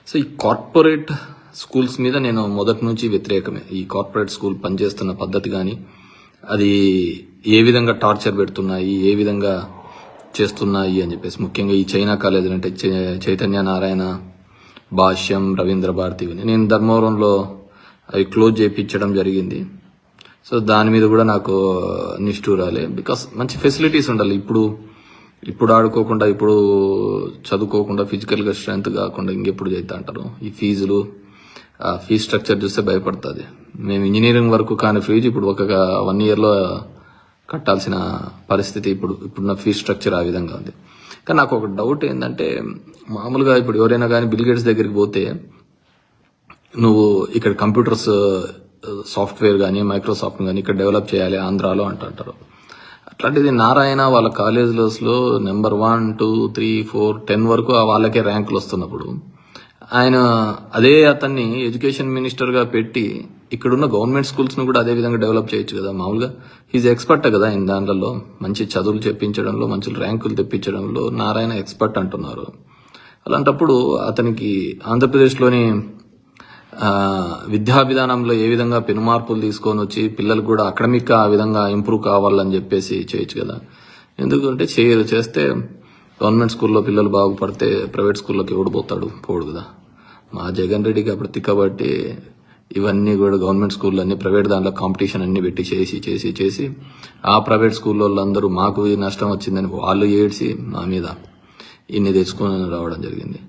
So ఈ corporate schools మీద నేను మొదటి నుంచి వ్యతిరేకమే. ఈ కార్పొరేట్ స్కూల్ పనిచేస్తున్న పద్ధతి కానీ అది ఏ విధంగా టార్చర్ పెడుతున్నాయి, ఏ విధంగా చేస్తున్నాయి అని చెప్పేసి, ముఖ్యంగా ఈ చైనా కాలేజీలు అంటే చైతన్య నారాయణ, భాష్యం, రవీంద్ర భారతి, నేను ధర్మవరంలో అవి క్లోజ్ చేయించడం జరిగింది. సో దాని మీద కూడా నాకు నిష్ఠూరాలే. బికాస్ మంచి ఫెసిలిటీస్ ఉండాలి. ఇప్పుడు ఆడుకోకుండా, ఇప్పుడు చదువుకోకుండా, ఫిజికల్గా స్ట్రెంత్ కాకుండా ఇంకెప్పుడు చేస్తా అంటారు. ఈ ఫీజులు, ఫీజ్ స్ట్రక్చర్ చూస్తే భయపడుతుంది. మేము ఇంజనీరింగ్ వరకు కాని ఫీజు ఇప్పుడు ఒక 1 yearలో కట్టాల్సిన పరిస్థితి ఇప్పుడున్న ఫీజ్ స్ట్రక్చర్ ఆ విధంగా ఉంది. కానీ నాకు ఒక డౌట్ ఏంటంటే, మామూలుగా ఇప్పుడు ఎవరైనా కానీ బిల్ గేట్స్ దగ్గరికి పోతే నువ్వు ఇక్కడ కంప్యూటర్స్ సాఫ్ట్వేర్ కానీ మైక్రోసాఫ్ట్ కానీ ఇక్కడ డెవలప్ చేయాలి ఆంధ్రాలో అంటారు. అట్లాంటిది నారాయణ వాళ్ళ కాలేజెస్లో నెంబర్ 1, 2, 3, 4, 10 వరకు వాళ్ళకే ర్యాంకులు వస్తున్నప్పుడు ఆయన అతన్ని ఎడ్యుకేషన్ మినిస్టర్గా పెట్టి ఇక్కడున్న గవర్నమెంట్ స్కూల్స్ను కూడా అదే విధంగా డెవలప్ చేయొచ్చు కదా. మామూలుగా ఈజ్ ఎక్స్పర్ట్ కదా దాంట్లో, మంచి చదువులు చెప్పించడంలో, మంచి ర్యాంకులు తెప్పించడంలో నారాయణ ఎక్స్పర్ట్ అంటున్నారు. అలాంటప్పుడు అతనికి ఆంధ్రప్రదేశ్లోని విద్యా విధానంలో ఏ విధంగా పెనుమార్పులు తీసుకొని వచ్చి పిల్లలకు కూడా అకాడమిక్ ఆ విధంగా ఇంప్రూవ్ కావాలని చెప్పేసి చేయొచ్చు కదా. ఎందుకంటే చేస్తే గవర్నమెంట్ స్కూల్లో పిల్లలు బాగుపడితే ప్రైవేట్ స్కూల్లోకి ఎవడిపోతాడు, పోడు కదా. మా జగన్ రెడ్డికి అప్పుడు తిక్కబట్టి ఇవన్నీ కూడా గవర్నమెంట్ స్కూల్లో అన్ని ప్రైవేట్ దాంట్లో కాంపిటీషన్ అన్ని పెట్టి చేసి ఆ ప్రైవేట్ స్కూల్లో వాళ్ళందరూ మాకు నష్టం వచ్చిందని వాళ్ళు ఏడ్చి మా మీద ఇన్ని తెచ్చుకొని రావడం జరిగింది.